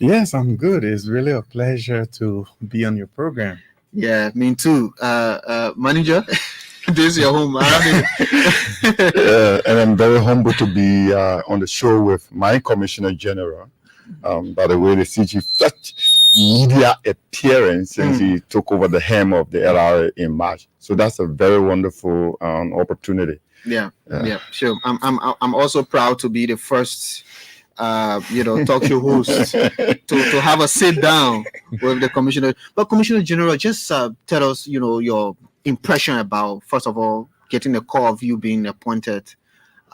Yes, I'm good. It's really a pleasure to be on your program. Yeah, me too. Manager, this is your home. I don't even. And I'm very humbled to be on the show with my Commissioner General. By the way, the CG such media appearance since he took over the helm of the LRA in March. So that's a very wonderful opportunity. Yeah, sure. I'm also proud to be the first, talk show host to have a sit down with the commissioner. But Commissioner General, just tell us, your impression about, first of all, getting the call of you being appointed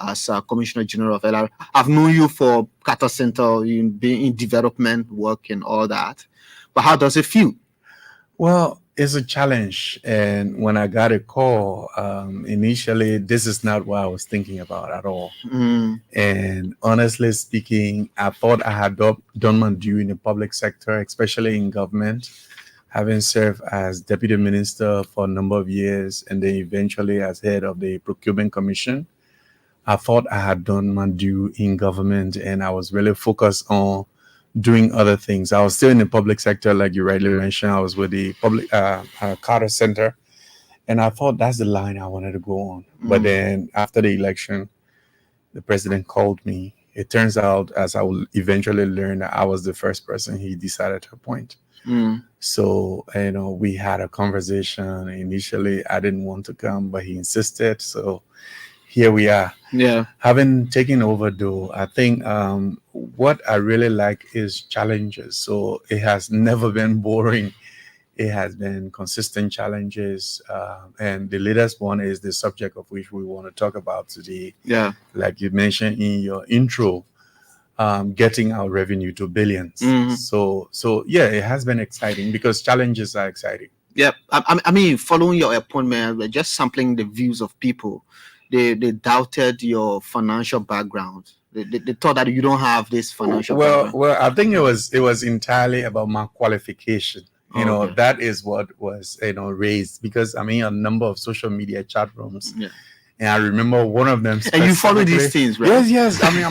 as Commissioner General of LR. I've known you for Qatar Center, in being in development work and all that. But how does it feel? Well, it's a challenge. And when I got a call, initially, this is not what I was thinking about at all. And honestly speaking, I thought I had done my due in the public sector, especially in government, having served as deputy minister for a number of years and then eventually as head of the procurement commission. I thought I had done my due in government and I was really focused on doing other things. I was still in the public sector, like you rightly mentioned. I was with the public Carter Center, and I thought that's the line I wanted to go on. But then after the election, the president called me. It turns out, as I will eventually learn, that I was the first person he decided to appoint. So, we had a conversation. Initially, I didn't want to come, but he insisted. So here we are. Yeah. Having taken over, though, I think what I really like is challenges. So it has never been boring. It has been consistent challenges. And the latest one is the subject of which we want to talk about today. Yeah. Like you mentioned in your intro, getting our revenue to billions. So yeah, it has been exciting because challenges are exciting. Yeah. I mean, following your appointment, we're just sampling the views of people. They doubted your financial background. They thought that you don't have this financial background. Well, I think it was entirely about my qualification. Okay. That is what was raised because I'm in a number of social media chat rooms. Yeah. And I remember one of them. And you follow these things, right? Yes. I mean,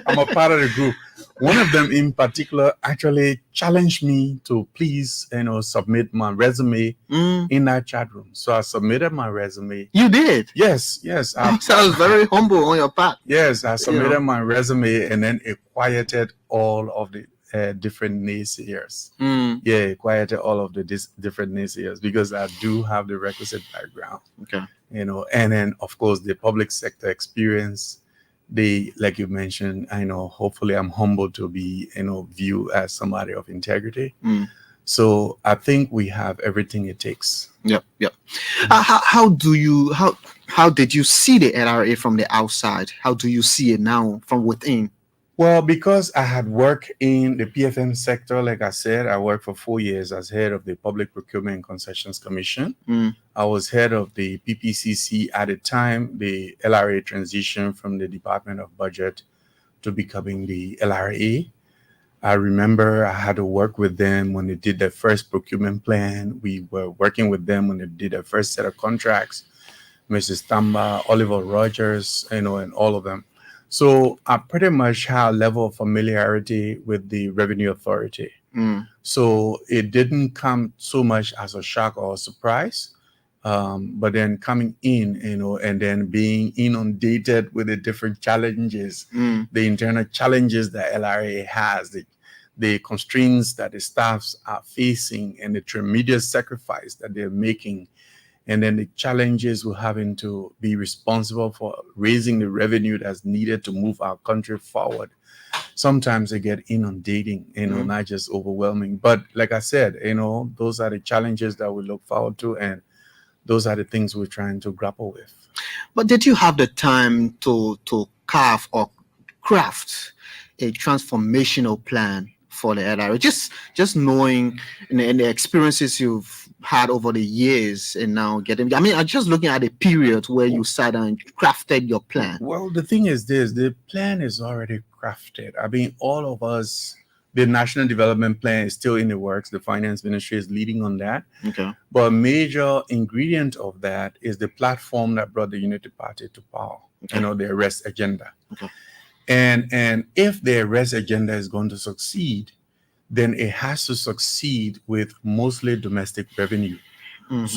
I'm a part of the group. One of them in particular actually challenged me to please, submit my resume in that chat room. So I submitted my resume. You did? Yes. Sounds very humble on your part. Yes, I submitted my resume, and then it quieted all of the different naysayers. Yeah, it quieted all of the different naysayers because I do have the requisite background. Okay. And then of course the public sector experience. Like you mentioned, hopefully I'm humbled to be, viewed as somebody of integrity. So I think we have everything it takes. Yep. How did you see the LRA from the outside? How do you see it now from within? Well, because I had worked in the PFM sector, like I said, I worked for 4 years as head of the Public Procurement and Concessions Commission. I was head of the PPCC at the time. The LRA transitioned from the Department of Budget to becoming the LRA. I remember I had to work with them when they did their first procurement plan. We were working with them when they did their first set of contracts. Mrs. Tamba, Oliver Rogers, and all of them. So I pretty much had a level of familiarity with the Revenue Authority. So it didn't come so much as a shock or a surprise. But then coming in, and then being inundated with the different challenges, the internal challenges that LRA has, the constraints that the staffs are facing, and the tremendous sacrifice that they're making. And then the challenges we're having to be responsible for raising the revenue that's needed to move our country forward. Sometimes they get inundating, not just overwhelming. But like I said, those are the challenges that we look forward to, and those are the things we're trying to grapple with. But did you have the time to carve or craft a transformational plan for the LRA? Just knowing and the experiences you've had over the years and now I'm just looking at a period where you sat and crafted your plan. Well, the thing is this, the plan is already crafted. I mean, all of us, the National Development Plan is still in the works. The Finance Ministry is leading on that. Okay. But a major ingredient of that is the platform that brought the Unity Party to power, the arrest agenda. Okay. And if the arrest agenda is going to succeed, then it has to succeed with mostly domestic revenue. Mhm.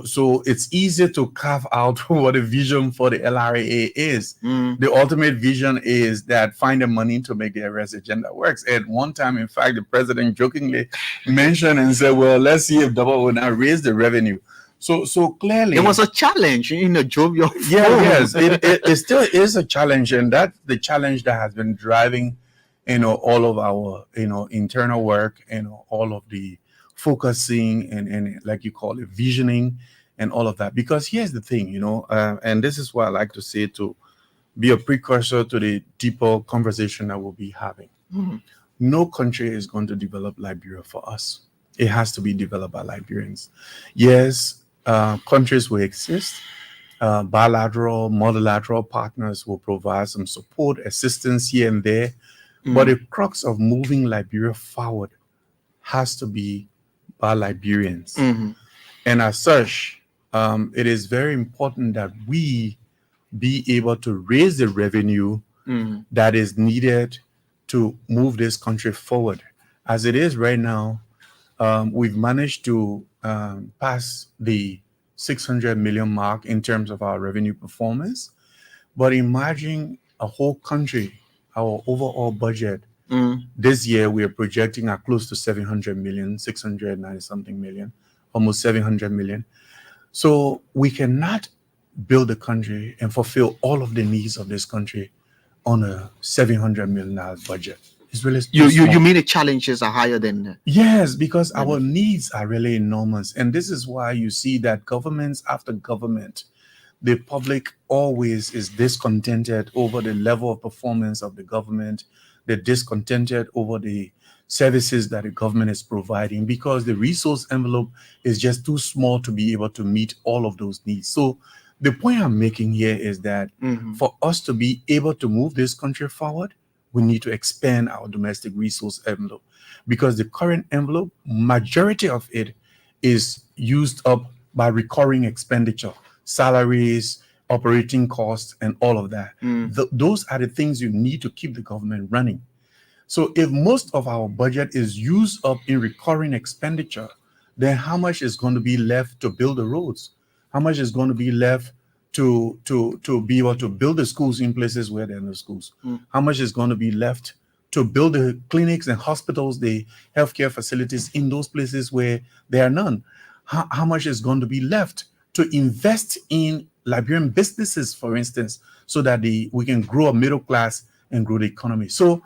So it's easier to carve out what the vision for the LRA is. Mm. The ultimate vision is that find the money to make the arrest agenda works. At one time, in fact, the president jokingly mentioned and said, "Well, let's see if Double will now raise the revenue." So clearly, It was a challenge in a jovial form. yes, it still is a challenge, and that's the challenge that has been driving, all of our, internal work, all of the focusing and like you call it, visioning and all of that. Because here's the thing, and this is what I like to say to be a precursor to the deeper conversation that we'll be having. Mhm. No country is going to develop Liberia for us. It has to be developed by Liberians. Yes, countries will exist. Bilateral, multilateral partners will provide some support, assistance here and there. But the crux of moving Liberia forward has to be by Liberians. Mhm. And as such, it is very important that we be able to raise the revenue Mhm. that is needed to move this country forward. As it is right now, we've managed to pass the 600 million mark in terms of our revenue performance. But imagine a whole country, our overall budget. Mm. This year, we are projecting at close to 700 million, 690 something million, almost 700 million. So we cannot build a country and fulfill all of the needs of this country on a $700 million budget. It's really You too small. mean the challenges are higher than that? Yes, because our needs are really enormous. And this is why you see that governments after government, the public always is discontented over the level of performance of the government. They're discontented over the services that the government is providing because the resource envelope is just too small to be able to meet all of those needs. So the point I'm making here is that for us to be able to move this country forward, we need to expand our domestic resource envelope because the current envelope, majority of it is used up by recurring expenditure, salaries, operating costs, and all of that. Those are the things you need to keep the government running. So if most of our budget is used up in recurring expenditure, then how much is going to be left to build the roads? How much is going to be left to be able to build the schools in places where there are no schools? How much is going to be left to build the clinics and hospitals, the healthcare facilities in those places where there are none? How much is going to be left to invest in Liberian businesses, for instance, so that we can grow a middle class and grow the economy? So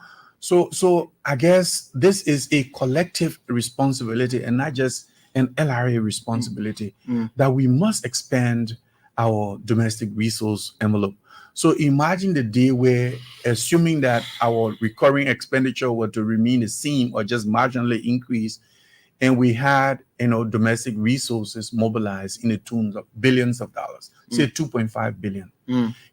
I guess this is a collective responsibility and not just an LRA responsibility that we must expand our domestic resource envelope. So imagine the day where, assuming that our recurring expenditure were to remain the same or just marginally increase, and we had domestic resources mobilized in the tunes of billions of dollars, say 2.5 billion.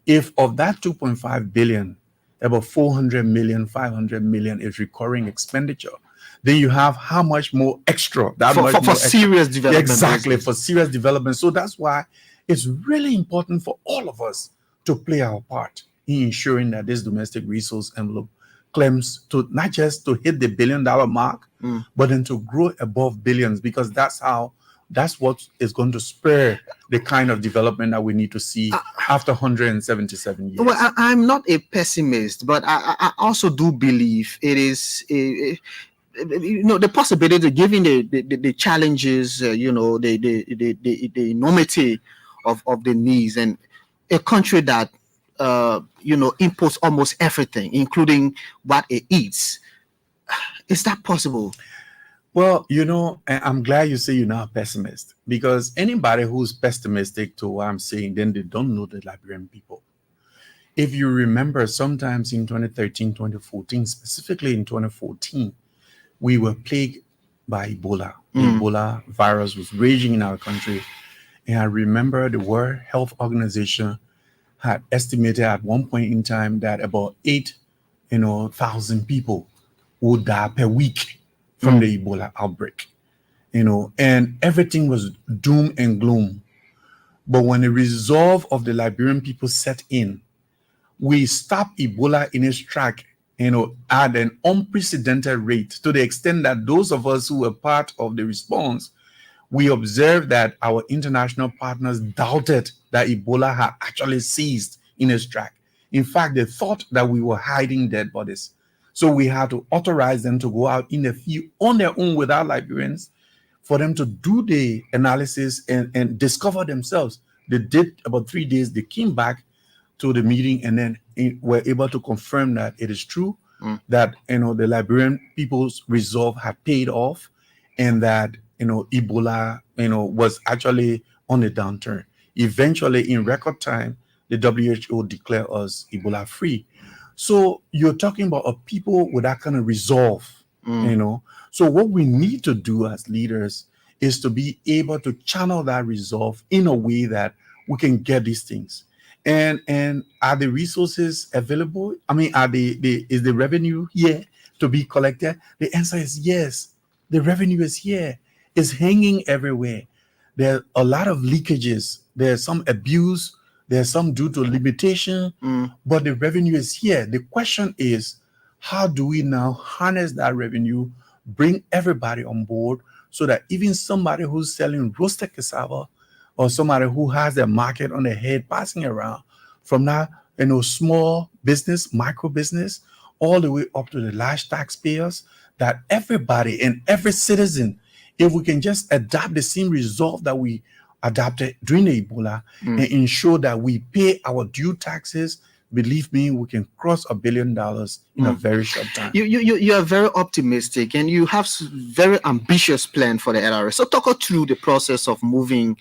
If of that 2.5 billion, about 400 million, 500 million is recurring expenditure, then you have how much more extra? For serious development. Exactly, for serious development. So that's why it's really important for all of us to play our part in ensuring that this domestic resource envelope claims to not just to hit the $1 billion mark, but then to grow above billions, because that's what is going to spur the kind of development that we need to see after 177 years. Well, I'm not a pessimist, but I also do believe it is the possibility, given the challenges, the enormity of the needs, and a country that imports almost everything, including what it eats. Is that possible? Well, I'm glad you say you're not a pessimist, because anybody who's pessimistic to what I'm saying, then they don't know the Liberian people. If you remember, sometimes in 2013, 2014, specifically in 2014, we were plagued by Ebola. The Ebola virus was raging in our country. And I remember the World Health Organization had estimated at one point in time that about 8,000 people would die per week from the Ebola outbreak. And everything was doom and gloom. But when the resolve of the Liberian people set in, we stopped Ebola in its track at an unprecedented rate, to the extent that those of us who were part of the response, we observed that our international partners doubted that Ebola had actually ceased in its track. In fact, they thought that we were hiding dead bodies. So we had to authorize them to go out in the field on their own without Liberians, for them to do the analysis and discover themselves. They did about 3 days. They came back to the meeting and then were able to confirm that it is true, that the Liberian people's resolve had paid off, and that Ebola was actually on a downturn. Eventually, in record time, the WHO declared us Ebola free. So you're talking about a people with that kind of resolve, So what we need to do as leaders is to be able to channel that resolve in a way that we can get these things. And are the resources available? I mean, is the revenue here to be collected? The answer is yes. The revenue is here. It's hanging everywhere. There are a lot of leakages. There's some abuse. There's some due to limitation, but the revenue is here. The question is, how do we now harness that revenue, bring everybody on board, so that even somebody who's selling roasted cassava, or somebody who has their market on their head passing around, from that small business, micro business, all the way up to the large taxpayers, that everybody and every citizen, if we can just adopt the same resolve that we adapted during the Ebola, and ensure that we pay our due taxes, believe me, we can cross $1 billion in a very short time. You are very optimistic, and you have very ambitious plan for the LRA. So talk us through the process of moving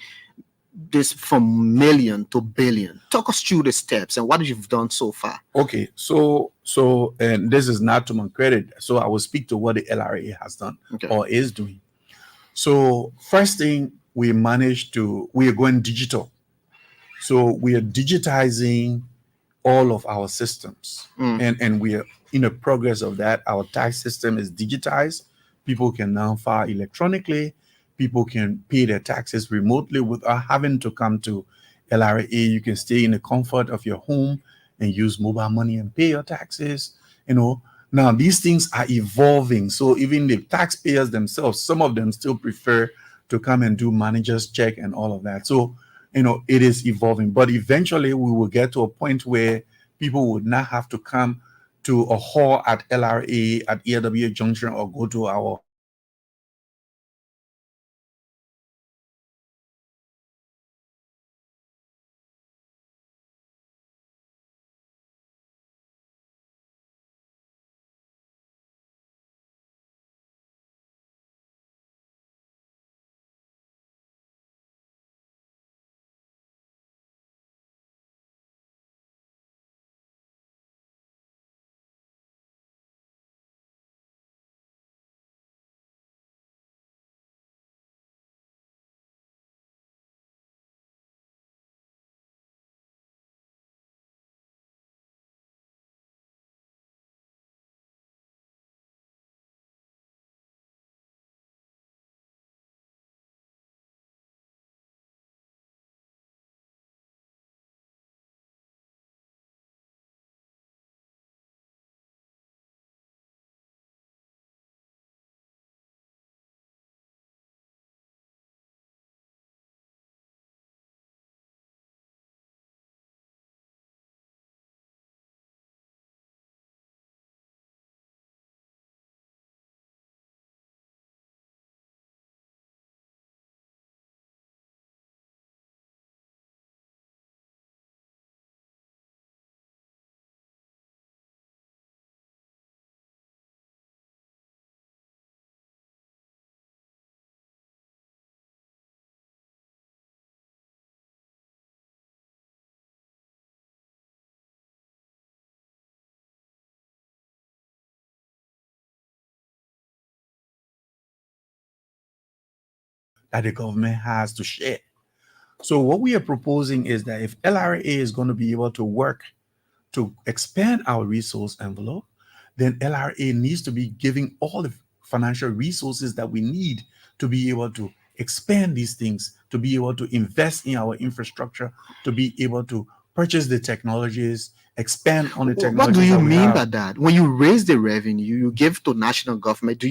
this from million to billion. Talk us through the steps and what you've done so far. Okay, so and this is not to my credit, so I will speak to what the LRA has done or is doing. So first thing, we are going digital. So we are digitizing all of our systems, and we are in the progress of that. Our tax system is digitized. People can now file electronically. People can pay their taxes remotely without having to come to LRA. You can stay in the comfort of your home and use mobile money and pay your taxes. Now these things are evolving. So even the taxpayers themselves, some of them still prefer to come and do manager's check and all of that. So, it is evolving. But eventually we will get to a point where people would not have to come to a hall at LRA at ELW Junction or go to our that the government has to share. So what we are proposing is that if LRA is going to be able to work to expand our resource envelope, then LRA needs to be giving all the financial resources that we need to be able to expand these things, to be able to invest in our infrastructure, to be able to purchase the technologies expand on the technology. What do you mean by that? When you raise the revenue, you give to national government.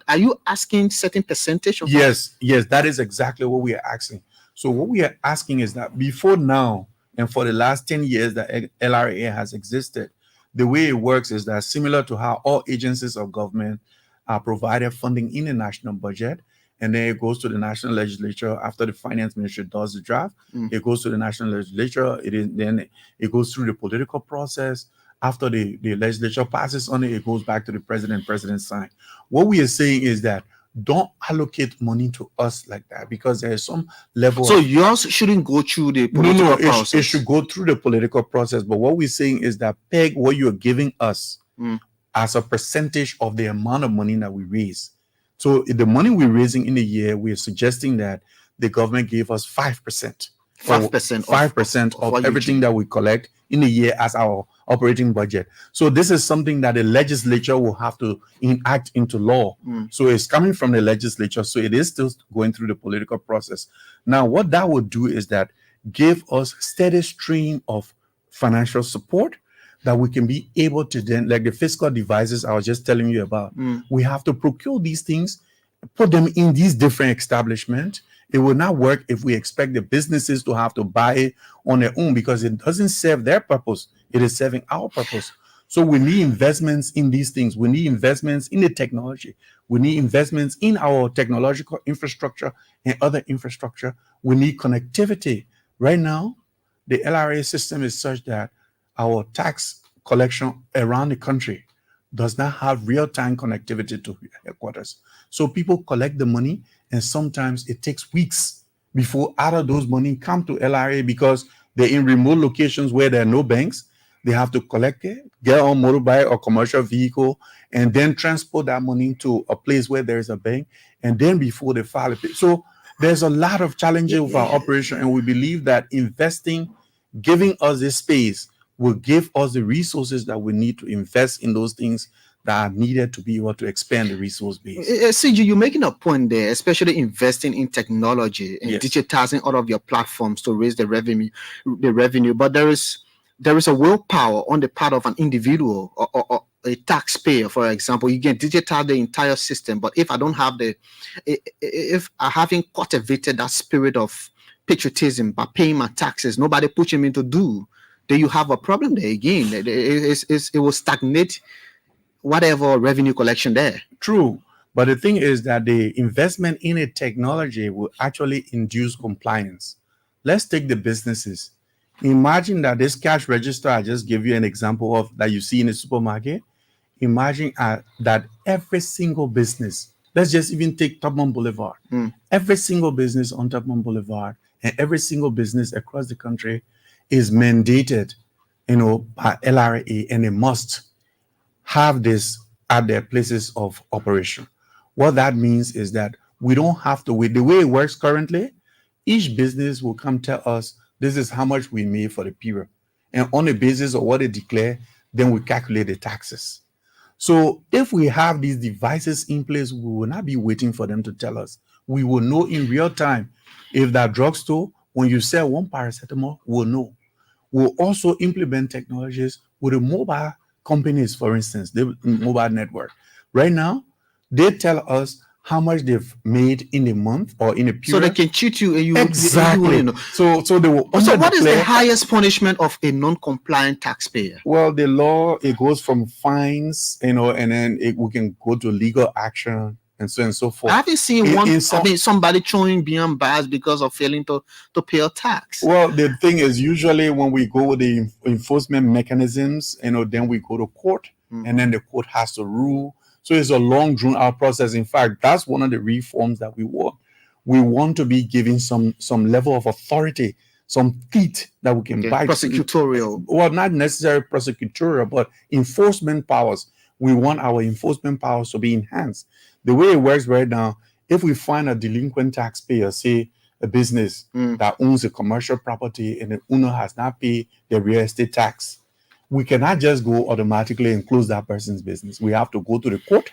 Are you asking certain percentage of yes, that is exactly what we are asking. So what we are asking is that before now and for the last 10 years that LRA has existed, the way it works is that similar to how all agencies of government are provided funding in the national budget, and then it goes to the national legislature after the finance ministry does the draft. It goes to the national legislature. Then it goes through the political process. After the legislature passes on it, it goes back to the president. President sign. What we are saying is that don't allocate money to us like that, because there is some level. So yours shouldn't go through the political process. It should go through the political process. But what we're saying is that peg what you're giving us as a percentage of the amount of money that we raise. So the money we're raising in a year, we're suggesting that the government gave us 5%. 5% of everything that we collect in a year as our operating budget. So this is something that the legislature will have to enact into law. So it's coming from the legislature. So it is still going through the political process. Now, what that would do is that give us steady stream of financial support that we can be able to then, like the fiscal devices I was just telling you about, we have to procure these things, put them in these different establishments. It will not work if we expect the businesses to have to buy it on their own, because it doesn't serve their purpose. It is serving our purpose. So we need investments in these things. We need investments in the technology. We need investments in our technological infrastructure and other infrastructure. We need connectivity. Right now, the LRA system is such that our tax collection around the country does not have real-time connectivity to headquarters. So people collect the money, and sometimes it takes weeks before out of those money come to LRA, because they're in remote locations where there are no banks. They have to collect it, get on motorbike or commercial vehicle, and then transport that money to a place where there is a bank, and then before they file it. So there's a lot of challenges with our operation, and we believe that investing, giving us this space, will give us the resources that we need to invest in those things that are needed to be able to expand the resource base. CG, you're making a point there, especially investing in technology and digitizing all of your platforms to raise the revenue. But there is a willpower on the part of an individual or a taxpayer, for example. You can digitize the entire system, but if I don't have if I haven't cultivated that spirit of patriotism by paying my taxes, nobody pushing me to do, then you have a problem there again. It will stagnate whatever revenue collection there. True. But the thing is that the investment in a technology will actually induce compliance. Let's take the businesses. Imagine that this cash register I just gave you an example of that you see in the supermarket. Imagine that every single business, let's just even take Tubman Boulevard. Every single business on Tubman Boulevard and every single business across the country is mandated, by LRA, and they must have this at their places of operation. What that means is that we don't have to wait. The way it works currently, each business will come tell us this is how much we made for the period. And on the basis of what they declare, then we calculate the taxes. So if we have these devices in place, we will not be waiting for them to tell us. We will know in real time. If that drugstore, when you sell one paracetamol, we'll know. We'll also implement technologies with the mobile companies, for instance, the mobile network. Right now, they tell us how much they've made in a month or in a period. So they can cheat you and you exactly. You know. So they will. So what is the highest punishment of a non-compliant taxpayer? Well, the law, it goes from fines, and then we can go to legal action and so on and so forth. I haven't seen somebody throwing beyond bars because of failing to pay a tax. Well, the thing is, usually when we go with the enforcement mechanisms, then we go to court, and then the court has to rule. So it's a long, drawn-out process. In fact, that's one of the reforms that we want. We want to be giving some level of authority, some teeth that we can bite. Prosecutorial. Well, not necessarily prosecutorial, but enforcement powers. We want our enforcement powers to be enhanced. The way it works right now, if we find a delinquent taxpayer, say a business that owns a commercial property and the owner has not paid the real estate tax, we cannot just go automatically and close that person's business. We have to go to the court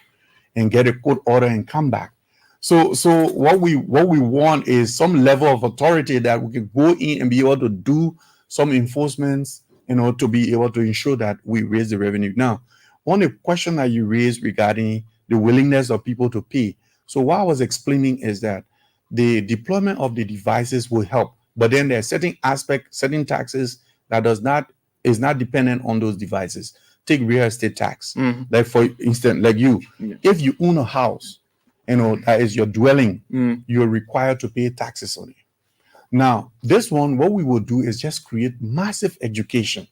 and get a court order and come back. So what we want is some level of authority that we can go in and be able to do some enforcements to be able to ensure that we raise the revenue. Now, on the question that you raised regarding the willingness of people to pay. So what I was explaining is that the deployment of the devices will help, but then there are certain aspects, certain taxes that is not dependent on those devices. Take real estate tax. Like for instance, like if you own a house, that is your dwelling, you're required to pay taxes on it. Now, this one, what we will do is just create massive education.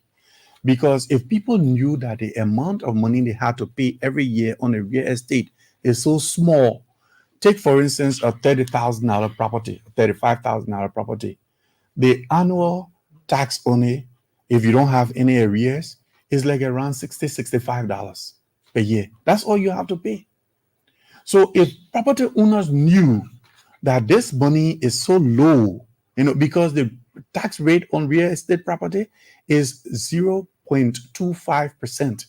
Because if people knew that the amount of money they had to pay every year on a real estate is so small, take for instance a $30,000 property, $35,000 property, the annual tax on it, if you don't have any arrears, is like around $65 per year. That's all you have to pay. So if property owners knew that this money is so low, because the tax rate on real estate property is 0.25%.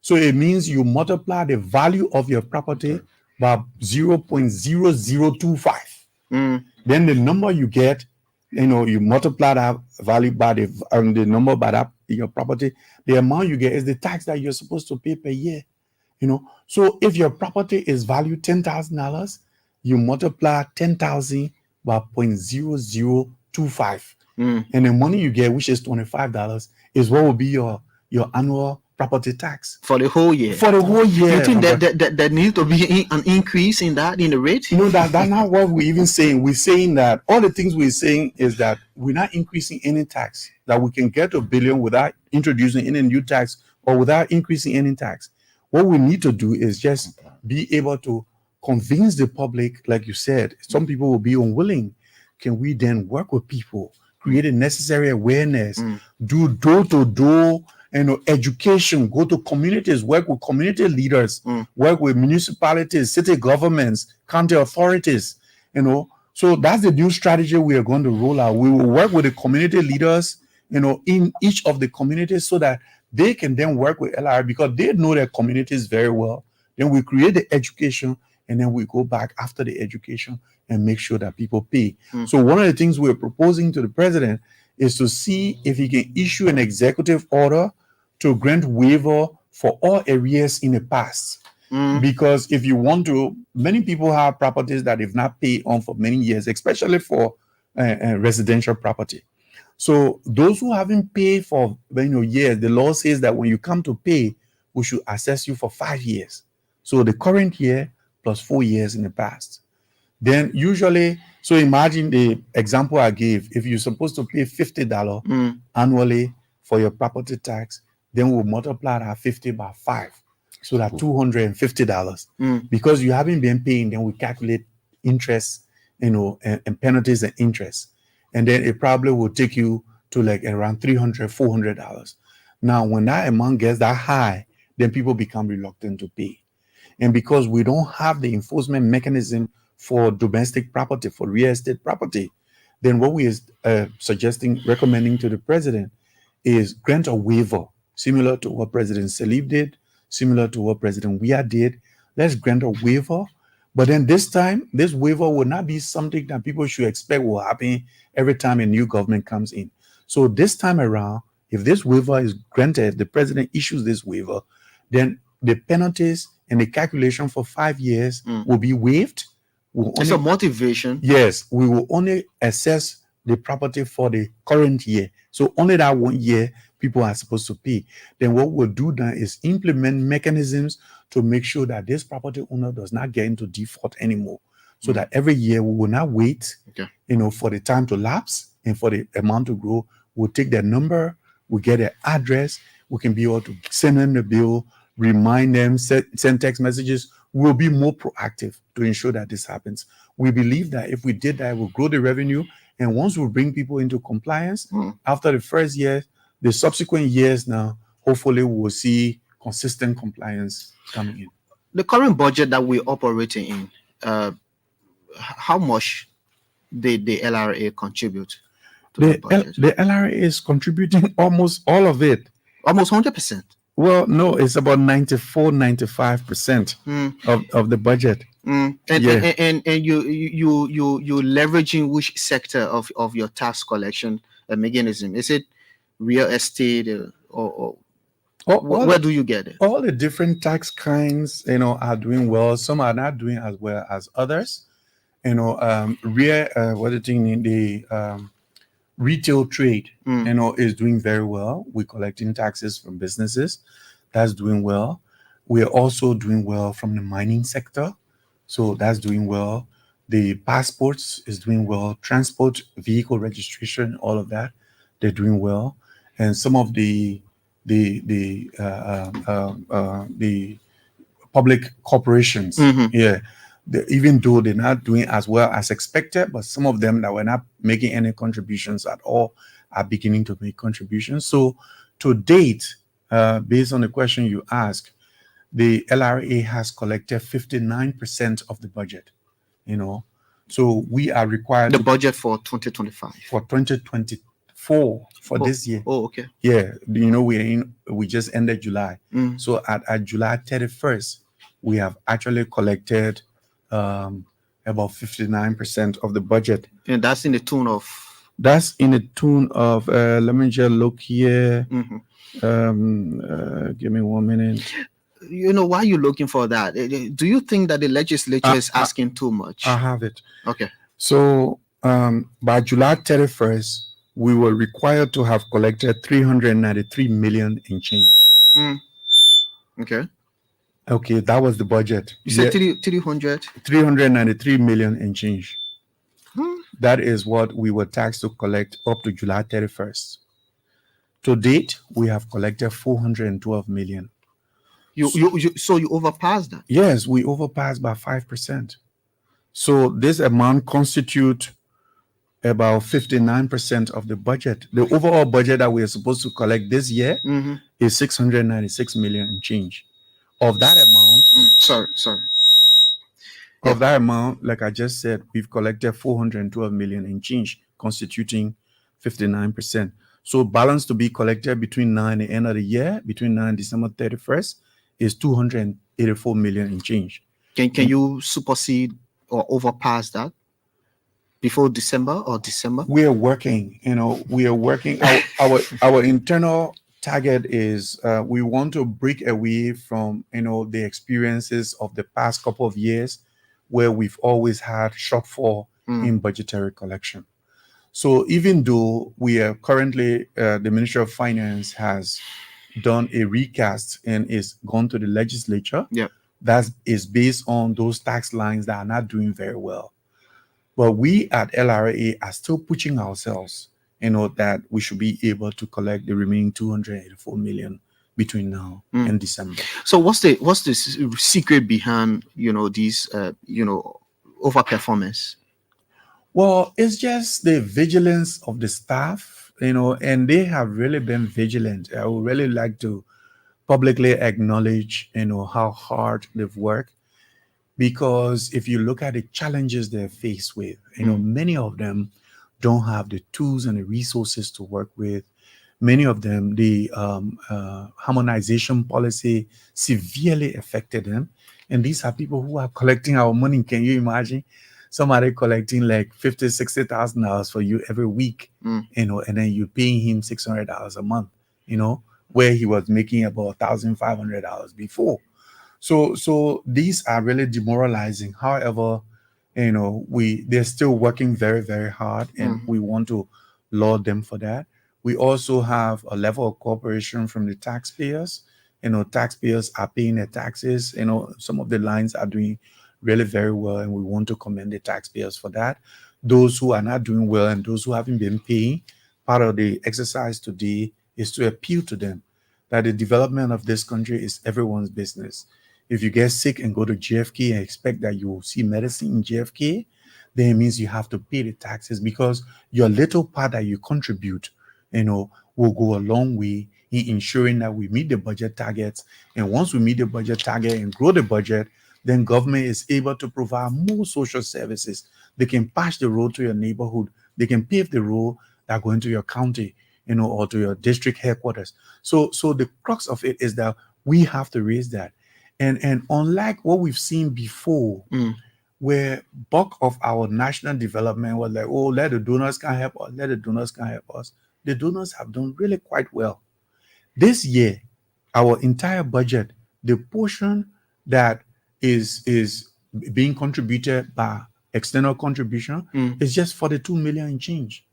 So it means you multiply the value of your property by 0.0025. Then the number you get, you multiply that value by the number by that your property, the amount you get is the tax that you're supposed to pay per year. So if your property is valued $10,000, you multiply 10,000 by 0.0025. And the money you get, which is $25, is what will be your annual property tax for the whole year. For the whole year. You think that needs to be an increase in the rate? That's not what we're even saying. We're saying that all the things we're saying is that we're not increasing any tax, that we can get $1 billion without introducing any new tax or without increasing any tax. What we need to do is just be able to convince the public, like you said. Some people will be unwilling. Can we then work with people, create a necessary awareness, do door-to-door education, go to communities, work with community leaders, work with municipalities, city governments, county authorities, So that's the new strategy we are going to roll out. We will work with the community leaders, in each of the communities so that they can then work with LRA because they know their communities very well. Then we create the education and then we go back after the education and make sure that people pay. So one of the things we're proposing to the president is to see if he can issue an executive order to grant waiver for all arrears in the past. Because if you want to, many people have properties that they've not paid on for many years, especially for residential property. So those who haven't paid for years, the law says that when you come to pay, we should assess you for 5 years. So the current year plus 4 years in the past. Then usually, so imagine the example I gave. If you're supposed to pay $50 annually for your property tax, then we'll multiply that 50 by 5. So that $250. Because you haven't been paying, then we calculate interest, and penalties and interest. And then it probably will take you to like around $300, $400. Now, when that amount gets that high, then people become reluctant to pay. And because we don't have the enforcement mechanism for domestic property, for real estate property, then what we are recommending to the president is grant a waiver, similar to what President Salif did, similar to what President Weah did. Let's grant a waiver. But then this time, this waiver will not be something that people should expect will happen every time a new government comes in. So this time around, if this waiver is granted, the president issues this waiver, then the penalties and the calculation for 5 years will be waived. It's a motivation. Yes, we will only assess the property for the current year. So only that 1 year people are supposed to pay. Then what we'll do now is implement mechanisms to make sure that this property owner does not get into default anymore. So that every year we will not wait, for the time to lapse and for the amount to grow. We'll take their number, we get their address, we can be able to send them the bill, remind them, send text messages. We'll be more proactive to ensure that this happens. We believe that if we did that, we'll grow the revenue. And once we bring people into compliance, after the first year, the subsequent years now, hopefully we will see consistent compliance coming in. The current budget that we're operating in, how much did the LRA contribute to the budget? The LRA is contributing almost all of it. Almost 100%. Well, no, it's about 95% of the budget. And you leveraging which sector of your tax collection mechanism? Is it real estate, or All, all, where the, do you get it? all the different tax kinds, are doing well. Some are not doing as well as others. What the thing in the retail trade, is doing very well. We're collecting taxes from businesses. That's doing well. We're also doing well from the mining sector. So that's doing well. The passports is doing well. Transport, vehicle registration, all of that, they're doing well. And some of the public corporations, yeah, even though they're not doing as well as expected, but some of them that were not making any contributions at all are beginning to make contributions. So to date, based on the question you ask, the LRA has collected 59% of the budget, so we are required The budget for 2025. for 2024 for this year. Oh, okay. Yeah, we just ended July. So at July 31st, we have actually collected about 59% of the budget. And that's in the tune of. That's in the tune of let me just look here. Give me 1 minute. Why are you looking for that? Do you think that the legislature is asking too much? I have it. Okay. So by July 31st, we were required to have collected 393 million in change. Okay. Okay, that was the budget. You said 300? 393 million in change. That is what we were taxed to collect up to July 31st. To date, we have collected 412 million. So you overpassed that? Yes, we overpassed by 5%. So this amount constitutes about 59% of the budget. The overall budget that we are supposed to collect this year is 696 million in change. Of that amount, that amount, like I just said, we've collected 412 million in change, constituting 59%. So balance to be collected between now and the end of the year, between now and December 31st, is 284 million in change. Can you supersede or overpass that before December or December? We are working. Our internal target is we want to break away from the experiences of the past couple of years where we've always had shortfall in budgetary collection. So even though we are currently the Ministry of Finance has done a recast and is gone to the legislature, that is based on those tax lines that are not doing very well. But we at LRA are still pushing ourselves, that we should be able to collect the remaining 284 million between now and December. So what's the secret behind these overperformance? Well, it's just the vigilance of the staff, and they have really been vigilant. I would really like to publicly acknowledge, how hard they've worked, because if you look at the challenges they're faced with, many of them don't have the tools and the resources to work with. Many of them, the harmonization policy severely affected them. And these are people who are collecting our money. Can you imagine? Somebody collecting like $50,000, $60,000 for you every week, and then you're paying him $600 a month, where he was making about $1,500 before. So these are really demoralizing. However, they're still working very, very hard, and we want to laud them for that. We also have a level of cooperation from the taxpayers. Taxpayers are paying their taxes. Some of the lines are doing really very well, and we want to commend the taxpayers for that. Those who are not doing well and those who haven't been paying, part of the exercise today is to appeal to them that the development of this country is everyone's business. If you get sick and go to JFK and expect that you will see medicine in JFK, then it means you have to pay the taxes, because your little part that you contribute, will go a long way in ensuring that we meet the budget targets. And once we meet the budget target and grow the budget, then government is able to provide more social services. They can patch the road to your neighborhood. They can pave the road that go into your county, or to your district headquarters. So the crux of it is that we have to raise that. And unlike what we've seen before, where bulk of our national development was like, oh, let the donors can help us, let the donors can help us. the donors have done really quite well. This year, our entire budget, the portion that is being contributed by external contribution is just 42 million and change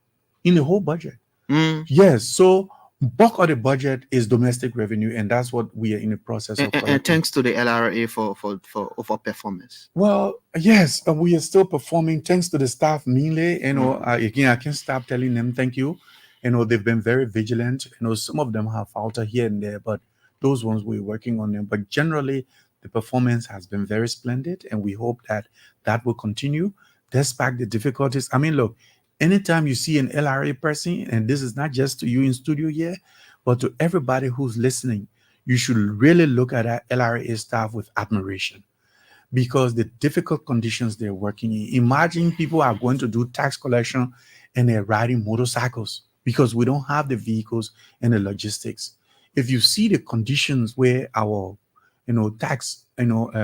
in the whole budget. Yes, so bulk of the budget is domestic revenue, and that's what we are in the process of And collecting. thanks to the LRA for performance. Well, yes, we are still performing thanks to the staff mainly. Again, I can't stop telling them thank you. They've been very vigilant. Some of them have faltered here and there, but those ones we're working on them. But generally, the performance has been very splendid, and we hope that that will continue despite the difficulties. I mean, look, anytime you see an LRA person, and this is not just to you in studio here, but to everybody who's listening, you should really look at that LRA staff with admiration because the difficult conditions they're working in. Imagine people are going to do tax collection and they're riding motorcycles because we don't have the vehicles and the logistics. If you see the conditions where our, tax,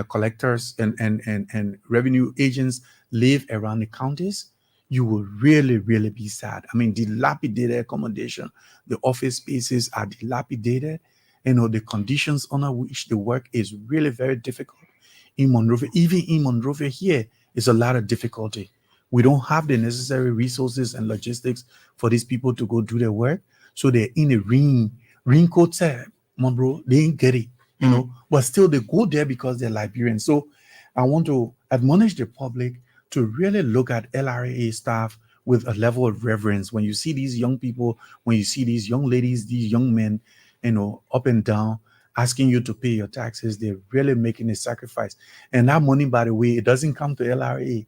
collectors and revenue agents live around the counties, you will really, really be sad. I mean, dilapidated accommodation, the office spaces are dilapidated. The conditions under which the work is really very difficult. In Monrovia, even in Monrovia here, is a lot of difficulty. We don't have the necessary resources and logistics for these people to go do their work. So they're in a ring code set, Monroe, they ain't get it, but still they go there because they're Liberians. So I want to admonish the public to really look at LRA staff with a level of reverence. When you see these young people, when you see these young ladies, these young men, up and down, asking you to pay your taxes, they're really making a sacrifice. And that money, by the way, it doesn't come to LRA.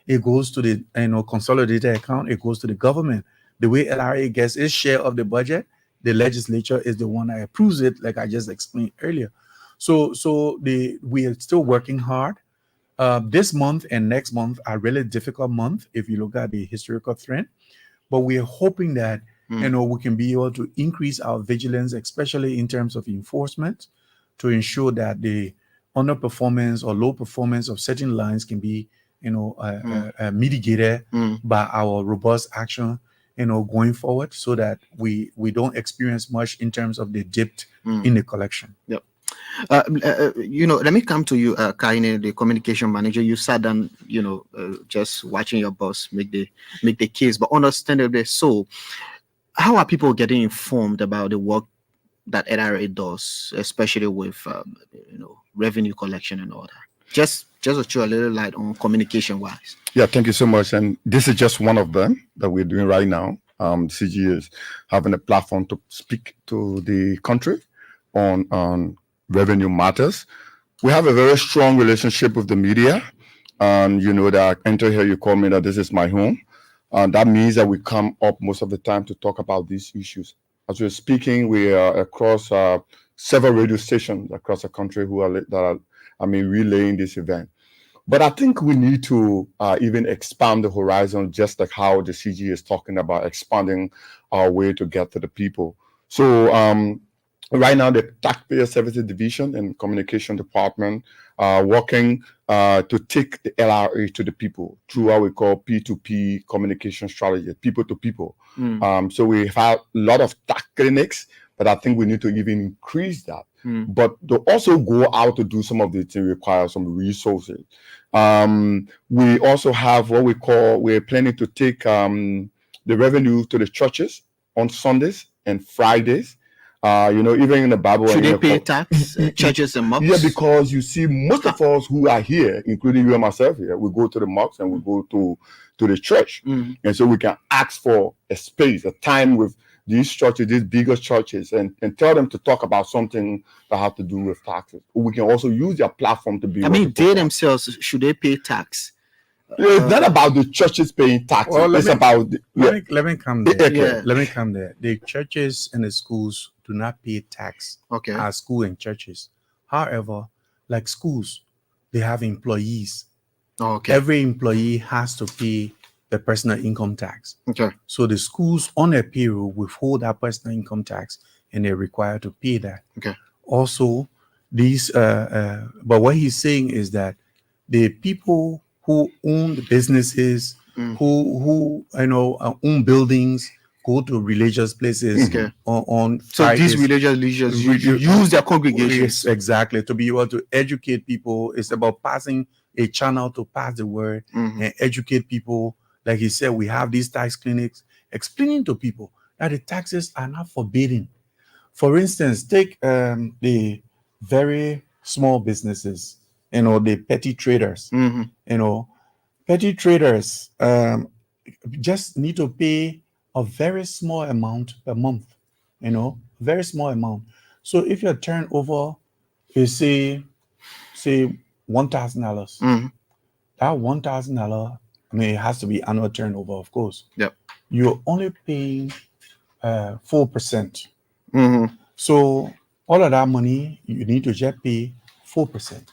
It goes to the consolidated account. It goes to the government. The way LRA gets its share of the budget, the legislature is the one that approves it, like I just explained earlier. So we are still working hard. This month and next month are really difficult months if you look at the historical trend. But we are hoping that we can be able to increase our vigilance, especially in terms of enforcement, to ensure that the underperformance or low performance of certain lines can be mitigated by our robust action going forward, so that we don't experience much in terms of the dip in the collection. Yep. Let me come to you, Kaine, the communication manager. You sat down, just watching your boss make the case, but understandably so. How are people getting informed about the work that LRA does, especially with revenue collection and all that? Just to throw a little light on communication wise. Yeah, thank you so much. And this is just one of them that we're doing right now. CG is having a platform to speak to the country on revenue matters. We have a very strong relationship with the media. And that I enter here, you call me that this is my home. That means that we come up most of the time to talk about these issues. As we're speaking, we are across several radio stations across the country who are relaying this event. But I think we need to even expand the horizon, just like how the CG is talking about expanding our way to get to the people. So right now, the Taxpayer Services Division and Communication Department are working to take the LRA to the people through what we call P2P communication strategy, people to people. So we have a lot of tax clinics, but I think we need to even increase that. But to also go out to do some of the things require some resources. We also have what we're planning to take the revenue to the churches on Sundays and Fridays. Even in the Bible, should they pay tax? Churches and mosques? Yeah, because you see, most of us who are here, including you and myself here, we go to the mosques and we go to the church, and so we can ask for a space, a time with these churches, these bigger churches, and tell them to talk about something that have to do with taxes. We can also use their platform to be. They themselves, should they pay tax? It's not about the churches paying taxes. Well, it's about let me come there. Yeah. Let me come there. The churches and the schools do not pay tax. Okay. As school and churches. However, like schools, they have employees. Okay. Every employee has to pay the personal income tax. Okay. So the schools on their payroll withhold that personal income tax, and they're required to pay that. Okay. Also, these but what he's saying is that the people who own the businesses, who own buildings, go to religious places on so Fridays. these religious leaders use their congregations. Yes, exactly, to be able to educate people. It's about passing a channel to pass the word and educate people. Like he said, we have these tax clinics explaining to people that the taxes are not forbidden. For instance, take the very small businesses, the petty traders. Petty traders just need to pay a very small amount per month, very small amount. So if your turnover is say $1,000, that $1,000, I mean, it has to be annual turnover, of course. Yep. You're only paying 4%. So all of that money, you need to just pay 4%.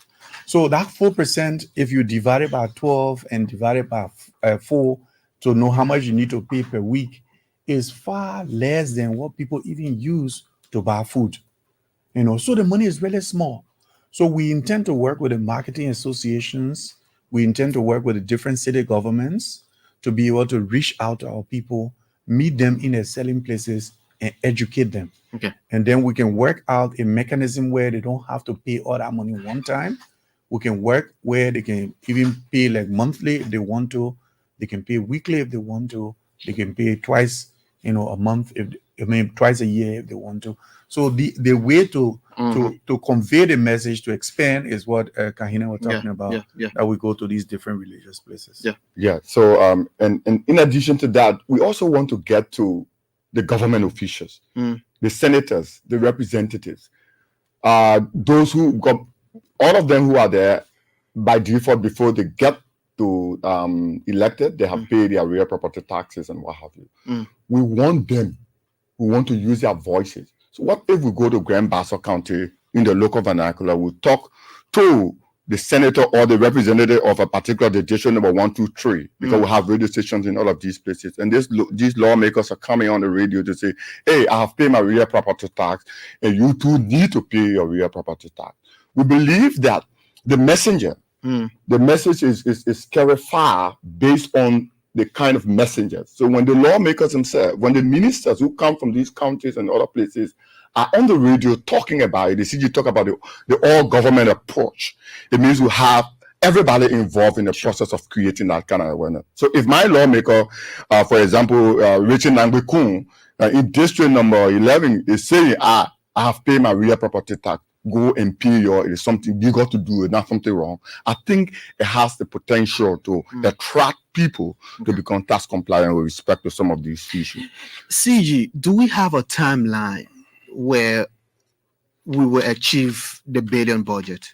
So that 4%, if you divide it by 12 and divide it by 4 to know how much you need to pay per week, is far less than what people even use to buy food. So the money is really small. So we intend to work with the marketing associations. We intend to work with the different city governments to be able to reach out to our people, meet them in their selling places, and educate them. Okay. And then we can work out a mechanism where they don't have to pay all that money one time. We can work where they can even pay like monthly if they want to. They can pay weekly if they want to. They can pay twice, a month, twice a year if they want to. So the way to convey the message, to expand, is what Kahina was talking about. That we go to these different religious places. Yeah. So and in addition to that, we also want to get to the government officials, the senators, the representatives, those who got, all of them who are there by default before they get to elected, they have paid their real property taxes and what have you. We want them who want to use their voices. So what if we go to Grand Bassa County in the local vernacular, we talk to the senator or the representative of a particular district number 1, 2, 3, because we have radio stations in all of these places. And these lawmakers are coming on the radio to say, hey, I have paid my real property tax, and you too need to pay your real property tax. We believe that the messenger, the message is carried far based on the kind of messengers. So when the lawmakers themselves, when the ministers who come from these counties and other places are on the radio talking about it, the CG talk about the all-government approach, it means we have everybody involved in the process of creating that kind of awareness. So if my lawmaker, for example, Richard Nangbe-Kun, in district number 11 is saying, I have paid my real property tax, go and pay it is something you got to do, it's not something wrong. I think it has the potential to attract people to become tax compliant with respect to some of these issues. CG, do we have a timeline where we will achieve the billion budget?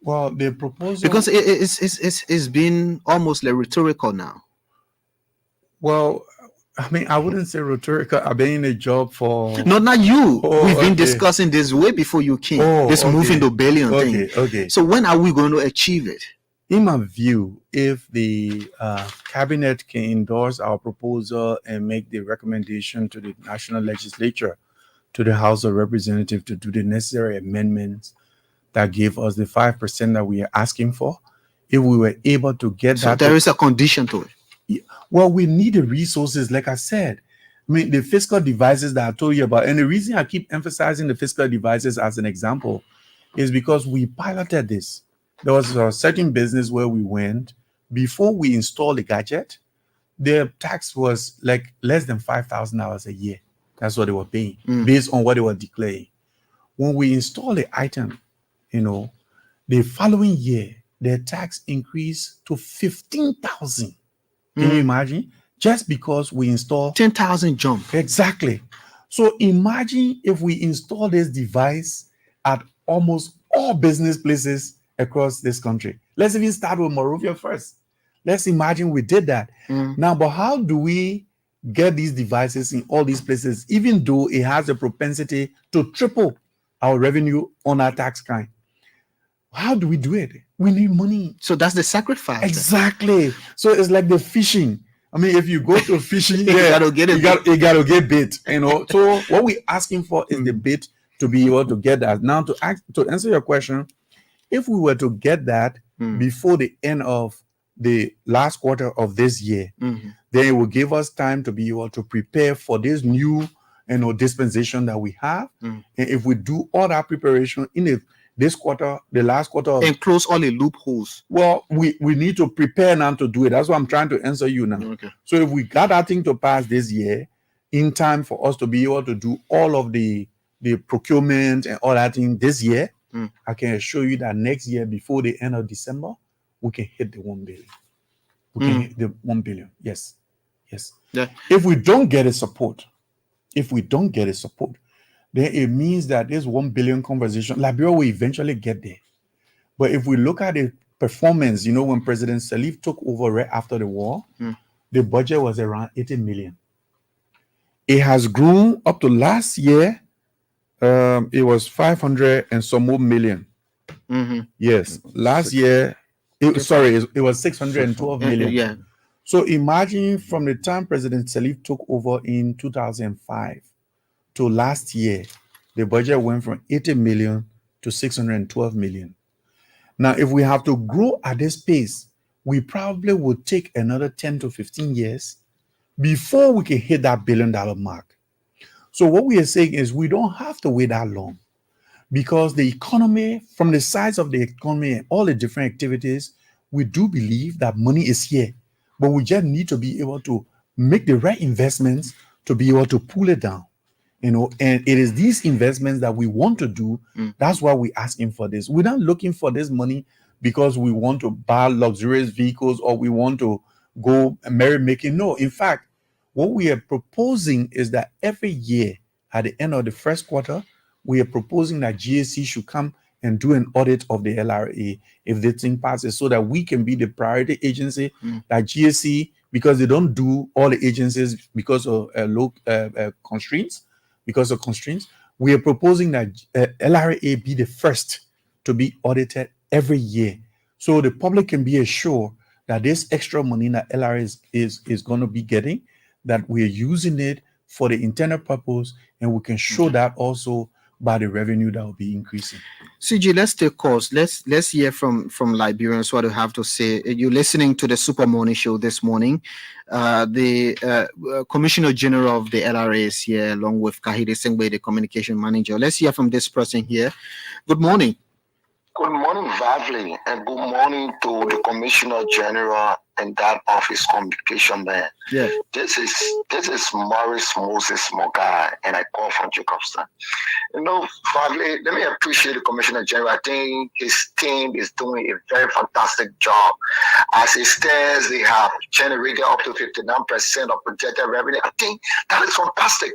Well, the proposal, because it's been almost like rhetorical now. Well, I mean, I wouldn't say rhetorical. I've been in a job for... Not you. We've been discussing this way before you came. Moving the billion thing. Okay. So when are we going to achieve it? In my view, if the cabinet can endorse our proposal and make the recommendation to the national legislature, to the House of Representatives, to do the necessary amendments that give us the 5% that we are asking for, if we were able to get that... So there is a condition to it. Well, we need the resources, like I said. I mean, the fiscal devices that I told you about, and the reason I keep emphasizing the fiscal devices as an example is because we piloted this. There was a certain business where we went, before we installed the gadget, their tax was like less than $5,000 a year. That's what they were paying, based on what they were declaring. When we installed the item, the following year, their tax increased to $15,000. Can you imagine? Just because we install 10,000 jump. Exactly. So imagine if we install this device at almost all business places across this country. Let's even start with Monrovia first. Let's imagine we did that. Now, but how do we get these devices in all these places, even though it has a propensity to triple our revenue on our tax kind? How do we do it? We need money. So that's the sacrifice. Exactly. So it's like the fishing. I mean, if you go to fishing, you gotta get it. You gotta get bait. So what we're asking for is the bait to be able to get that. Now, to answer your question, if we were to get that before the end of the last quarter of this year, then it will give us time to be able to prepare for this new, dispensation that we have. And if we do all that preparation in this quarter, the last quarter, and close all the loopholes. Well, we need to prepare now to do it. That's what I'm trying to answer you now. Okay. So if we got that thing to pass this year in time for us to be able to do all of the procurement and all that thing this year, I can assure you that next year, before the end of December, we can hit the 1 billion. We can hit the 1 billion. Yes. Yeah. If we don't get a support, then it means that this 1 billion conversation, Liberia will eventually get there. But if we look at the performance, when President Salif took over right after the war, the budget was around 80 million. It has grown up to last year. It was 500 and some more million. Yes, last year, it was 612 million. Yeah. So imagine from the time President Salif took over in 2005 to last year, the budget went from 80 million to 612 million. Now, if we have to grow at this pace, we probably will take another 10 to 15 years before we can hit that $1 billion mark. So what we are saying is we don't have to wait that long, because the economy, from the size of the economy and all the different activities, we do believe that money is here, but we just need to be able to make the right investments to be able to pull it down. And it is these investments that we want to do. That's why we're asking for this. We're not looking for this money because we want to buy luxurious vehicles or we want to go merrymaking. No, in fact, what we are proposing is that every year at the end of the first quarter, we are proposing that GAC should come and do an audit of the LRA if the thing passes, so that we can be the priority agency that GAC, because they don't do all the agencies because of low constraints. Because of constraints, we are proposing that LRA be the first to be audited every year, so the public can be assured that this extra money that LRA is going to be getting, that we are using it for the intended purpose, and we can show that also by the revenue that will be increasing. CG, let's take calls. Let's hear from Liberians what they have to say. You're listening to the Super Morning Show this morning. The Commissioner General of the LRA is here, along with Kahide Sengbe, the Communication Manager. Let's hear from this person here. Good morning. Good morning, Vavli, and good morning to the Commissioner General and that office communication man. Yeah. This is Maurice Moses Mogai, and I call from Jacobstown. Vavli, let me appreciate the Commissioner General. I think his team is doing a very fantastic job. As it stands, they have generated up to 59% of projected revenue. I think that is fantastic.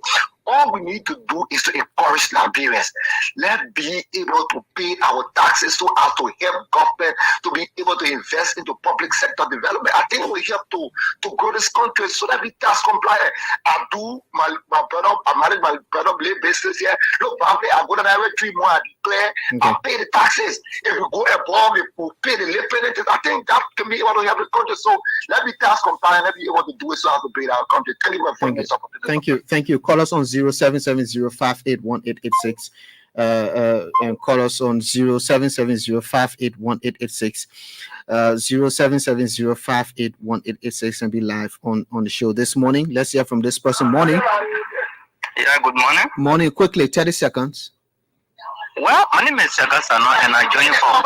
All we need to do is to encourage Liberians. Let's be able to pay our taxes so as to help government to be able to invest into public sector development. I think we have to grow this country so that we tax compliant. I manage my brother business here. Look, I go to every 3 months, I declare, I pay the taxes. If we go above, if we pay the late penalties, I think that can be able to help the country. So let me tax compliant, let me be able to do it so as to pay our country. Thank you for this opportunity. Thank you. Call us on 0770-581886 and call us on 0770-581886 0770-581886 and be live on the show this morning. Let's hear from this person. Morning. Yeah, good morning. Morning. Quickly, 30 seconds. Well, my name is Segasano and I joined from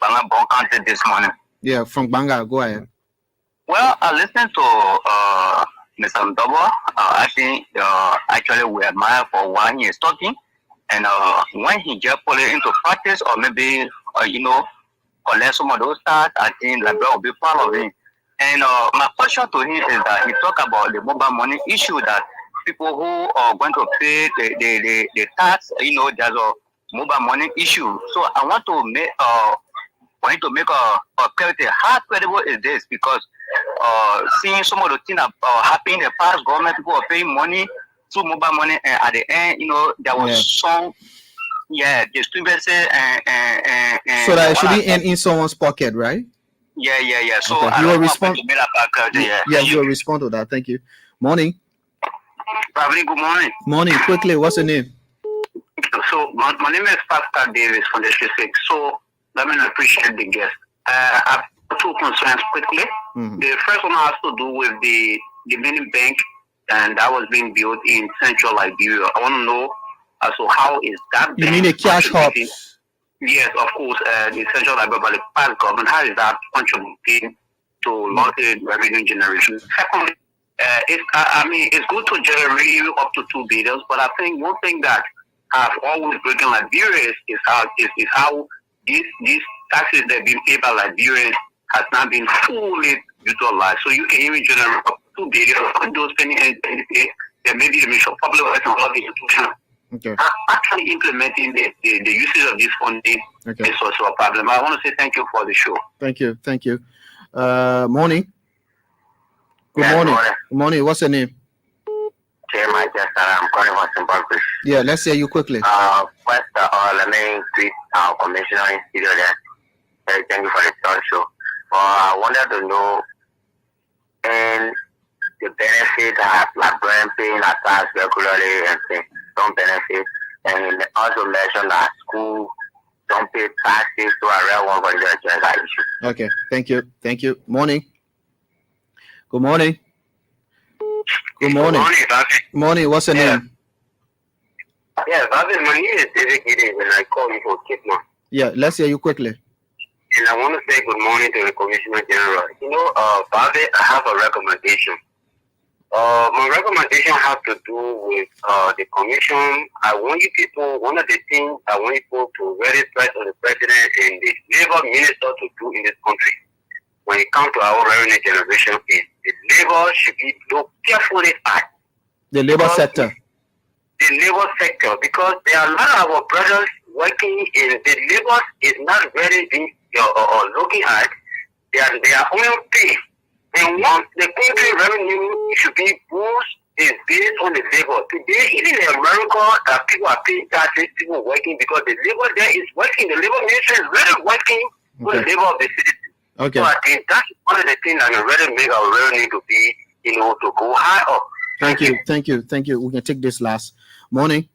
Banga County this morning. Yeah, from Banga. Go ahead. Well, I listened to Mr. Mdobo. I think actually we admire for what he is talking, and when he just put it into practice, or maybe collect some of those tasks, I think Liberia will be part of it. And my question to him is that he talked about the mobile money issue, that people who are going to pay the tax, there's a mobile money issue. So I want to make a clarity. How credible is this? Because seeing some of the things happening in the past, government people are paying money through mobile money, and at the end, there was some disturbances and so that it shouldn't end in someone's pocket, right? Yeah. So okay. you will respond. You will respond to that. Thank you. Morning. Probably good morning. Morning. Quickly, what's your name? So my name is Pascal Davis from the district. So let me appreciate the guest. I have 2 concerns quickly. The first one has to do with the mini bank, and that was being built in central Liberia. I want to know also how is that? You mean a cash hub? Yes, of course. The central Liberia by the past government, how is that contributing to lottery revenue generation? Secondly, it's good to generate up to 2 billion, but I think one thing that have always broken Liberia is how these taxes that have been paid by Liberians has not been fully utilized. So you can even generate up to 2 billion on those spending and there may be the mission public works and all the institutions. Okay. Actually implementing the usage of this funding is also a problem. I want to say thank you for the show. Thank you. Morning. Good morning. Good morning. What's your name? I'm calling from Zimbabwe. Yeah, let's hear you quickly. First of all, let me greet our commissioner in studio there. Thank you for the talk show. I wanted to know the benefit that Librarian paying a tax regularly and some benefit, and also mention that school don't pay taxes to a real one for the agenda issue. Okay, thank you. Morning. Good morning. Morning, what's your name? Yeah, Bobby, my name is David Gideon, and I call you for Kidman. Yeah, let's hear you quickly. And I want to say good morning to the Commissioner General. Bobby, I have a recommendation. My recommendation has to do with the commission. One of the things I want people to really press on the president and the labor minister to do in this country when it comes to our revenue generation is the labor should be looked carefully at. The labor sector. The labor sector, because there are a lot of our brothers working in the labor is not really being looking at their own pay. And once the country revenue should be boosted is based on the labor. Today, even in America, people are paying taxes, people working because the labor there is working. The labor ministry is really working for the labor of the citizen. Okay. So I think that's one of the things that will really make our revenue to be, to go high up. Thank you. We can take this last. Morning.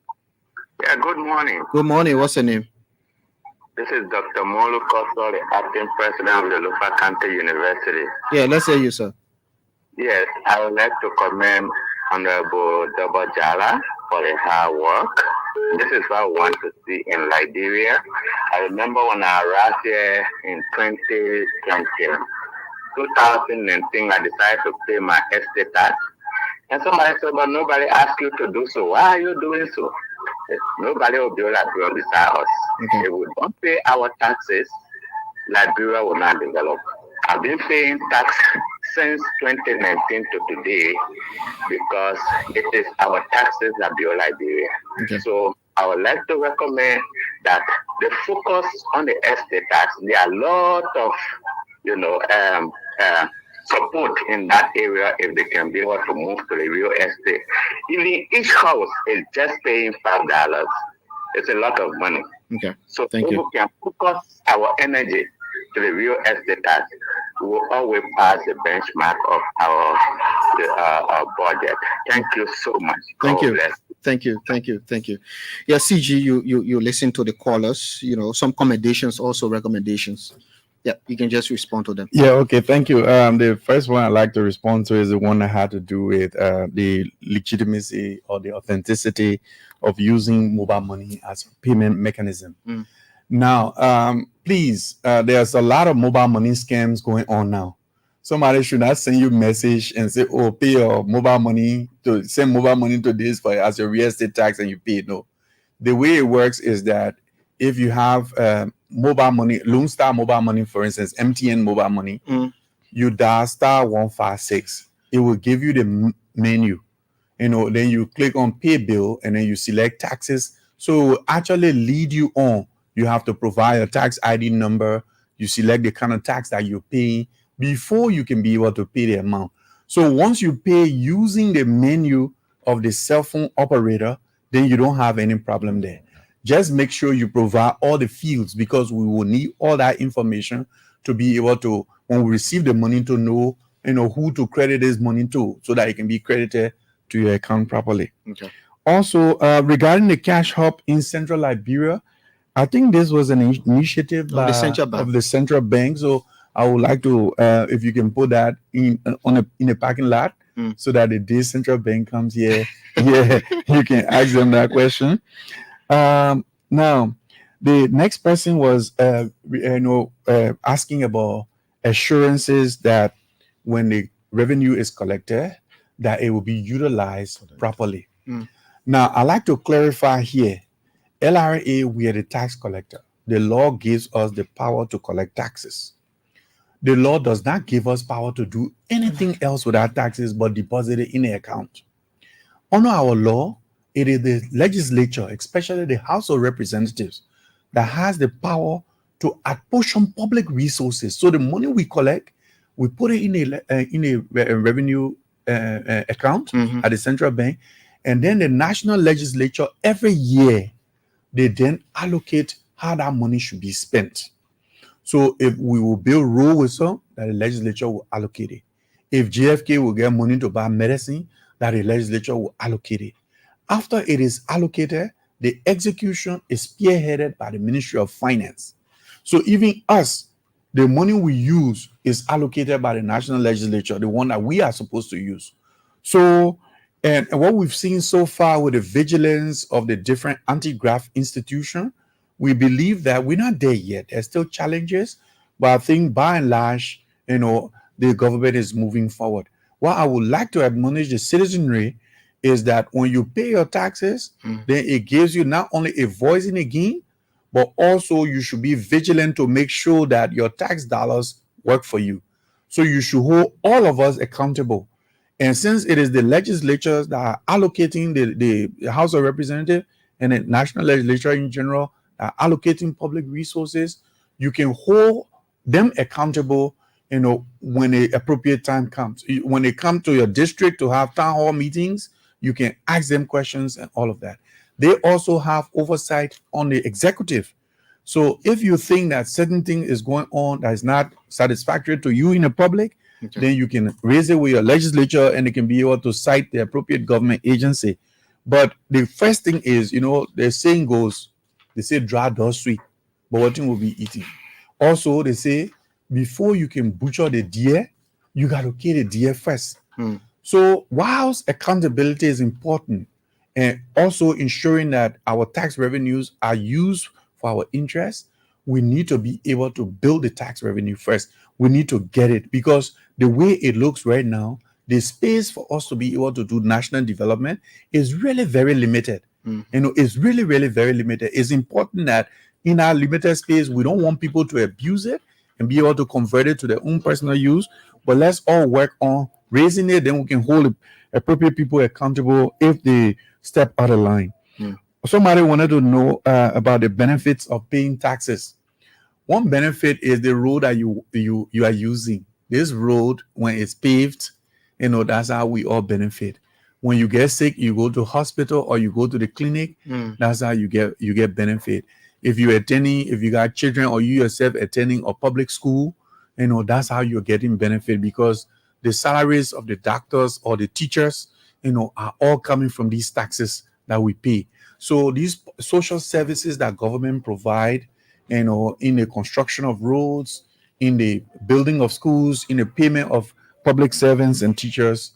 Yeah, good morning. Good morning. What's your name? This is Dr. Molu Kosso, the acting president of the Lufa County University. Yeah, let's hear you, sir. Yes, I would like to commend Honorable Double Jala for the hard work. This is what I want to see in Liberia. I remember when I arrived here in 2019, I decided to pay my estate tax. And somebody said, but nobody asked you to do so. Why are you doing so? Nobody will be able to beside us. Okay. If we don't pay our taxes, Liberia will not develop. I've been paying tax since 2019 to today because it is our taxes that build Liberia. Okay. So I would like to recommend that the focus on the estate tax. There are a lot of, support in that area if they can be able to move to the real estate. Even each house is just paying $5. It's a lot of money. Okay. So Thank if you. we can focus our energy to the real estate tax, we will always pass the benchmark of our budget. Thank you so much. Thank God you. bless. Thank you. Yeah, CG, you listen to the callers, some commendations, also recommendations. Yeah, you can just respond to them. Yeah, okay, thank you. The first one I'd like to respond to is the one that had to do with the legitimacy or the authenticity of using mobile money as a payment mechanism. Now, please, there's a lot of mobile money scams going on now. Somebody should not send you a message and say, oh, pay your mobile money send mobile money to this for as your real estate tax and you pay. No. The way it works is that if you have mobile money, Lone Star mobile money, for instance, MTN mobile money, you dial *156. It will give you the menu. Then you click on pay bill and then you select taxes. So it will actually lead you on. You have to provide a tax ID number. You select the kind of tax that you're paying before you can be able to pay the amount. So once you pay using the menu of the cell phone operator, then you don't have any problem there. Just make sure you provide all the fields because we will need all that information to be able to, when we receive the money, to know, who to credit this money to so that it can be credited to your account properly. Okay. Also, regarding the cash hub in Central Liberia, I think this was an initiative of the central bank. So I would like to, if you can put that in a parking lot, so that the day central bank comes here, yeah, you can ask them that question. Now, the next person was, asking about assurances that when the revenue is collected, that it will be utilized properly. Now, I like to clarify here, LRA, we are the tax collector. The law gives us the power to collect taxes. The law does not give us power to do anything else with our taxes but deposit it in an account. Under our law, it is the legislature, especially the House of Representatives, that has the power to apportion public resources. So the money we collect, we put it in a revenue account at the central bank, and then the national legislature every year they then allocate how that money should be spent. So if we will build road with some, that the legislature will allocate it. If JFK will get money to buy medicine, that the legislature will allocate it. After it is allocated, the execution is spearheaded by the Ministry of Finance. So even us, the money we use is allocated by the national legislature, the one that we are supposed to use. So, and what we've seen so far with the vigilance of the different anti-graft institutions, we believe that we're not there yet. There's still challenges, but I think by and large, the government is moving forward. What I would like to admonish the citizenry is that when you pay your taxes, then it gives you not only a voice in the game, but also you should be vigilant to make sure that your tax dollars work for you. So you should hold all of us accountable. And since it is the legislatures that are allocating the House of Representatives and the national legislature in general that are allocating public resources, you can hold them accountable, when the appropriate time comes. When they come to your district to have town hall meetings, you can ask them questions and all of that. They also have oversight on the executive. So if you think that certain thing is going on that is not satisfactory to you in the public, then you can raise it with your legislature and they can be able to cite the appropriate government agency. But the first thing is, the saying goes, they say dry does sweet, but what thing will be eating. Also, they say before you can butcher the deer, you got to kill the deer first. So whilst accountability is important, and also ensuring that our tax revenues are used for our interests, we need to be able to build the tax revenue first. We need to get it, because the way it looks right now, the space for us to be able to do national development is really very limited. It's really, really very limited. It's important that in our limited space, we don't want people to abuse it and be able to convert it to their own personal use. But let's all work on raising it. Then we can hold appropriate people accountable if they step out of line. Somebody wanted to know about the benefits of paying taxes. One benefit is the road that you are using. This road, when it's paved, that's how we all benefit. When you get sick, you go to hospital or you go to the clinic. That's how you get benefit. If you got children or you yourself attending a public school, that's how you're getting benefit, because the salaries of the doctors or the teachers, are all coming from these taxes that we pay. So these social services that government provide, in the construction of roads, in the building of schools, in the payment of public servants and teachers,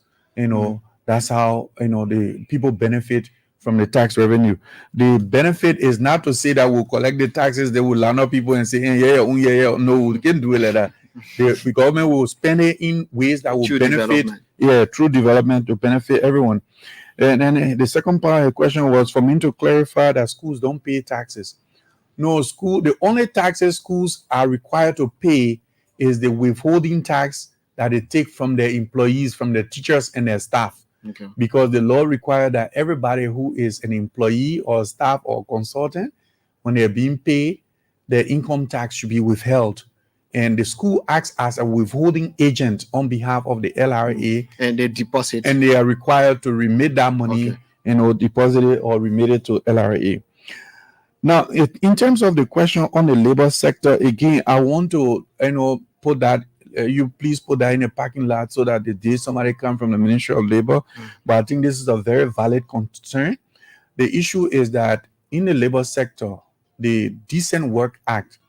that's how the people benefit from the tax revenue. The benefit is not to say that we'll collect the taxes, they will line up people and say, yeah. No, we can't do it like that. The government will spend it in ways that will benefit, through development to benefit everyone. And then the second part of the question was for me to clarify that schools don't pay taxes. No, the only taxes schools are required to pay is the withholding tax that they take from their employees, from their teachers and their staff. Because the law requires that everybody who is an employee or staff or consultant, when they're being paid, their income tax should be withheld. And the school acts as a withholding agent on behalf of the LRA. And they deposit. And they are required to remit that money, deposit it or remit it to LRA. Now, in terms of the question on the labor sector, again, I want to, put that, you please put that in a parking lot so that the day somebody come from the Ministry of Labor. But I think this is a very valid concern. The issue is that in the labor sector, the Decent Work Act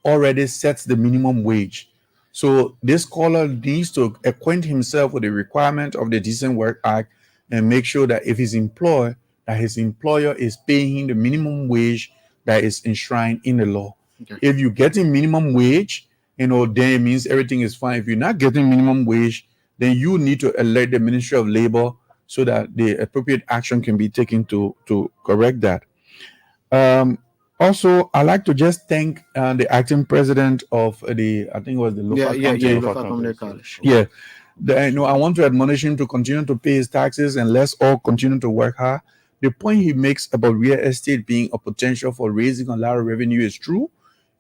already sets the minimum wage. So this caller needs to acquaint himself with the requirement of the Decent Work Act and make sure that if he's employed, that his employer is paying him the minimum wage that is enshrined in the law. Okay. If you're getting minimum wage, then it means everything is fine. If you're not getting minimum wage, then you need to alert the Ministry of Labor so that the appropriate action can be taken to correct that. Also, I'd like to just thank the acting president of I think it was the local community college. Yeah. I want to admonish him to continue to pay his taxes and let's all continue to work hard. The point he makes about real estate being a potential for raising a lot of revenue is true.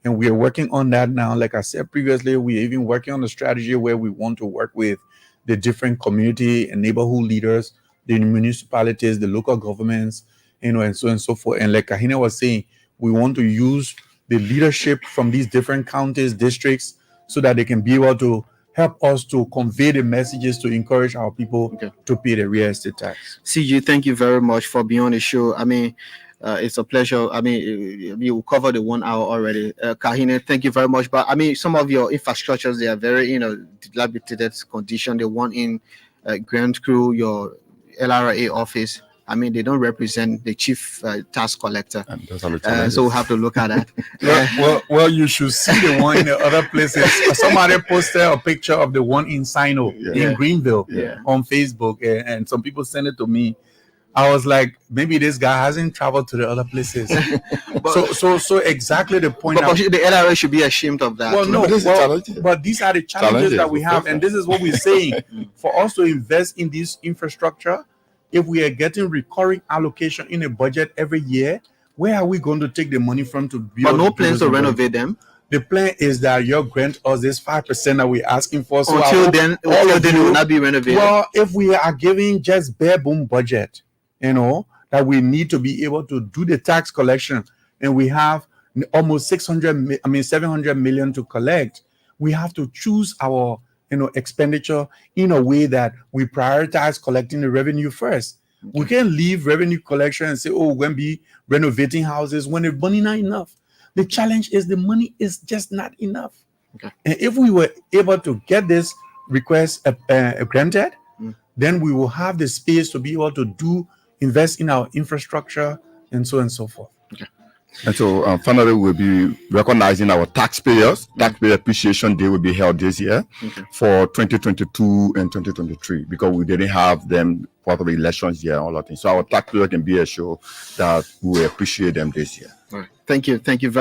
And we are working on that now. Like I said previously, we're even working on a strategy where we want to work with the different community and neighborhood leaders, the municipalities, the local governments, and so on and so forth. And like Kahina was saying, we want to use the leadership from these different counties, districts, so that they can be able to help us to convey the messages to encourage our people to pay the real estate tax. CG, thank you very much for being on the show. I mean, it's a pleasure. I mean, you covered the 1 hour already. Kahine, thank you very much. But I mean, some of your infrastructures, they are very, dilapidated condition. The one in Grand Crew, your LRA office, I mean, they don't represent the chief tax collector. So we'll have to look at that. Well, you should see the one in the other places. Somebody posted a picture of the one in Sino in Greenville on Facebook, and some people sent it to me. I was like, maybe this guy hasn't traveled to the other places. so exactly the point. But the LRA should be ashamed of that. Well, no, but these are the challenges that we have, and this is what we're saying. For us to invest in this infrastructure, if we are getting recurring allocation in a budget every year, where are we going to take the money from to build? But no plans to renovate them. The plan is that you grant us this 5% that we're asking for. So until then, it will not be renovated. Well, if we are giving just bare boom budget, that we need to be able to do the tax collection, and we have almost 700 million to collect, we have to choose our expenditure in a way that we prioritize collecting the revenue first. We can't leave revenue collection and say, we're going to be renovating houses when the money not enough. The challenge is the money is just not enough. And if we were able to get this request granted, then we will have the space to be able to invest in our infrastructure and so on and so forth. And so finally, we'll be recognizing our taxpayers. Taxpayer Appreciation Day will be held this year for 2022 and 2023 because we didn't have them for the elections year and all that things. So our taxpayers can be assured that we will appreciate them this year. All right. Thank you. Thank you very much.